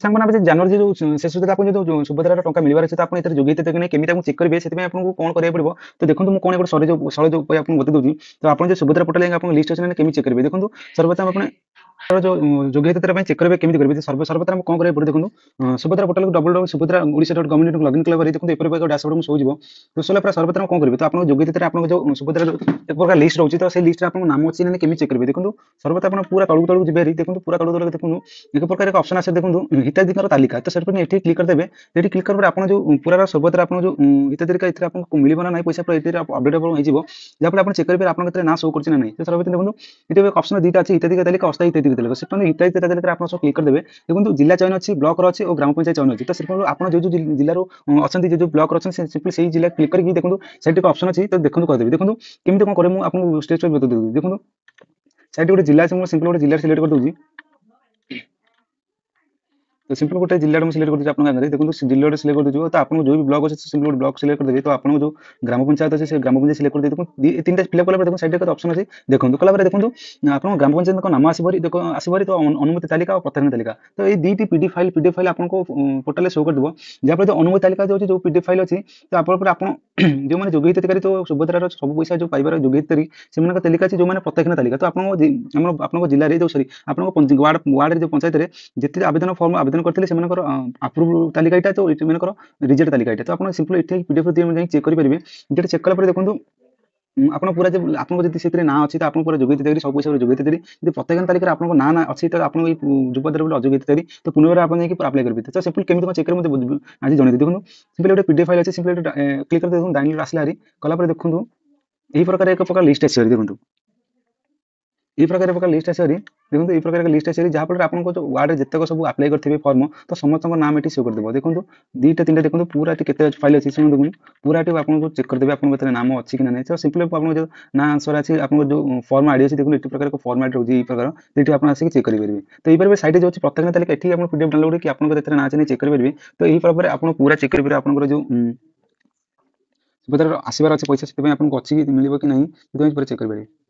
ସାଙ୍ଗମାନେ ଆମେ ଜାନୁଆରୀ ଯୋଉ ଶେଷ ସୁଦ୍ଧା ଆପଣଙ୍କୁ ଯୋଉ ସୁଭଦ୍ରାର ଟଙ୍କା ମିଳିବାର ଅଛି ତ ଆପଣ ଏଥିରେ ଯୋଗେଇତେ କି ନାହିଁ କେମିତି ତାକୁ ଚେକ୍ କରିବେ ସେଥିପାଇଁ ଆପଣଙ୍କୁ କଣ କରିବାକୁ ପଡିବ ତ ଦେଖନ୍ତୁ ମୁଁ କଣ ଗୋଟେ ସହଜ ଉପାୟ ଆପଣଙ୍କୁ ବତେଇ ଦଉଛି ତ ଆପଣ ଯୋଉ ସୁଭଦ୍ରା ପୋର୍ଟାଲ ଯାଇକି ଆପଣଙ୍କ ଲିଷ୍ଟ ଅଛି ନା କେମିତି ଚେକ୍ କରିବେ ଦେଖନ୍ତୁ ସର୍ବପ୍ରଥମ ଆପଣ जो ଯୋଗ୍ୟତା ପାଇଁ ଚେକ୍ କରିବେ କେମିତି କରିବେ ସର୍ବପ୍ରଥମ କଣ କରିବାକୁ ପଡିବ ଦେଖନ୍ତୁ ସୁଭଦ୍ରା ପୋର୍ଟାଲକୁ www.subraodia.gov.in ଲଗଇନ୍ କଲା ପରେ ଦେଖନ୍ତୁ ଏପରି ଏକ ଡ୍ୟାସବୋର୍ଡ ମୁଁ ଶୋ ଯିବ ତ ଶୋଇଲା ପରେ ସର୍ବପ୍ରଥମ କଣ କରିବେ ତ ଆପଣଙ୍କ ଯୋଗ୍ୟତାରେ ଆପଣଙ୍କ ଯୋଉ ସୁଭଦ୍ରା ଏକ ପ୍ରକାର ଲିଷ୍ଟ ରହୁଛି ତ ସେଇ ଲିଷ୍ଟରେ ଆପଣଙ୍କ ନାମ ଅଛି ନା କେମିତି ଚେକ୍ କରିବେ ଦେଖନ୍ତୁ ସର୍ବପ୍ରଥମ ଆପଣ ପୁରା ତଳକୁ ଯିବେ ଦେଖନ୍ତୁ ପୁରା ତଳକୁ ଦେଖନ୍ତୁ ଏକ ପ୍ରକାର ଏକ ଅପସନ ଆସେ ଦେଖନ୍ତୁ ହିତାଧିକାର ତାଲିକା ତ ସେଠି ଏଠି କ୍ଲିକ୍ କରିଦେବେ ଏଠି କ୍ଲିକ୍ କରିବାରେ ଆପଣ ଯୋଉ ପୁରା ସୁଭଦ୍ରା ଆପଣ ଯୋଉ ହିତାଧିକାର ଏଥିରେ ଆପଣଙ୍କୁ ମିଳିବ ନା ନାହିଁ ପଇସା ଏଥିରେ ଅପଡେଟ୍ ହେଇଯିବ ଯାହାଫଳରେ ଆପଣ ଚେକ୍ କରିବେ ଆପଣଙ୍କ କେତେ ନାଁ ଶୋ କରୁଛି ନା ନାହିଁ ତ ସର୍ବପ୍ରଥମ ଦେଖନ୍ତୁ ଏଠି ଅପସନ ଦୁଇଟା ଅଛି ହିତାଧିକାର ତାଲିକା ଅସ୍ଥାୟୀ ହିତାଧିକାର ତାଲିକା ସେଠି ହିତାଧିକାର ତାଲିକାରେ ଆପଣ ସବୁ କ୍ଲିକ୍ କରିଦେବେ ଦେଖନ୍ତୁ ଜିଲ୍ଲା ଚୟନ ଅଛି ବ୍ଲକର ଅଛି ଓ ଗ୍ରାମ ପଞ୍ଚାୟତ ଚୟନ ଅଛି ତ ସେଠି ଆପଣ ଯୋଉ ଜିଲ୍ଲାରୁ ଅଛନ୍ତି ଯୋଉ ବ୍ଲକର ଅଛନ୍ତି ସିମ୍ପଲି ସେଇ ଜିଲ୍ଲା କ୍ଲିକ୍ କରିକି ଦେଖନ୍ତୁ ସେଠି ଏକ ଅପସନ ଅଛି ତ ଦେଖନ୍ତୁ କରିଦେବେ ଦେଖନ୍ତୁ କେମିତି କଣ କରିବେ ମୁଁ ଆପଣଙ୍କୁ ଷ୍ଟେପ୍ ବାଇ ବତେଇ ଦେଉଛି ଦେଖନ୍ତୁ ସେଇଠି ଗୋଟେ ଜିଲ୍ଲା ଅଛି ମୁଁ ସିମ୍ପଲି ଗୋଟେ ଜିଲ୍ଲା ସିଲେକ୍ଟ କରିଦେଉଛି तो सिंपल गोटे जिला में सिलेक्ट कर आपन देखो जिला सिलेक्ट कर दीजिए तो आपको जो भी ब्लॉक अच्छे सिंपल गोटे ब्लॉक सिलेक्ट कर देंगे तो आपको जो ग्राम पंचायत अच्छे से ग्राम पंचायत सिलेक्ट कर देखो तीन फिलअप कला देखो साइड ऑप्शन अच्छे देखो कला देखो आप ग्राम पंचायत नाम आसबरी देखो आसबरी तो अनुमति तालिका और प्रत्यान तालिका तो ये दुईटी पीडीएफ फाइल आपको पोर्टाल शो कर जहाँफल जो अनुमति तालिका जो पीडीएफ फाइल अच्छी तो आप जो मैंने जोगी हिताधिकारी तो सुभद्रार सब पैसा जो पाइबार जोगी हिताधिकारी से तालिका अच्छी जो मैंने प्रत्याख्यान तालिका तो आपको जिले जो सरी आप वार्ड जो पंचायत जितने आवेदन फॉर्म आवेदन करते अप्रूव तालिका यहाँ तो ये मनकर रिजेक्ट तालिका यहाँ तो आप सिंपल ये पीडीएफ चेक करेंगे जो चेक कला देखो आप पूरा जब आपको जब ना अच्छी तो आप पूरा जोगी हिताधिकारी सब पैसा जोगी हिताधिकारी जो प्रत्याख्यान तालिका आपको ना ना अच्छी तो आपको जुपद्रा अयोग्य हिताधिकारी तो पुनर्बार आप अप्लाई करेंगे तो सिंपल केमी चेक करेंगे आज जनई देखो सिंपल गोटे पीडीएफ फाइल अच्छे सिंपल क्लिक कर देखो डाउनलोड आसला कला देखो यही प्रकार एक प्रकार लिस्ट आसो देखो ये प्रकार प्रकार लिस्ट आसरी देखो ये प्रकार लिस्ट आसरी जहाँफल आपको जो वार्ड जितक सब आप्लाई करेंगे फर्म तो समस्त नाम ये शो करदेव देखो दुईटा तीन देखो पूरा के फाइल अच्छी से देखो पूरा आपको चेक करदेवे आपको नाम अच्छी कि ना तो सिंपल आपको जो ना आंसर अच्छी आपको जो फर्म आईडी अच्छी देखो ये प्रकार फर्म आईडी रोज प्रकार ये आप चेक करेंगे तो ये साइड जो प्रत्येक तालिका ये आप पीडीएफ डाउनलोड कि आपको ना अच्छे चेक करेंगे तो यही भाव में आप पूरा चेक करेंगे आप जो सुभद्रा आसबार अच्छे पैसा से आपको अच्छी मिले कि नहीं चेक करेंगे।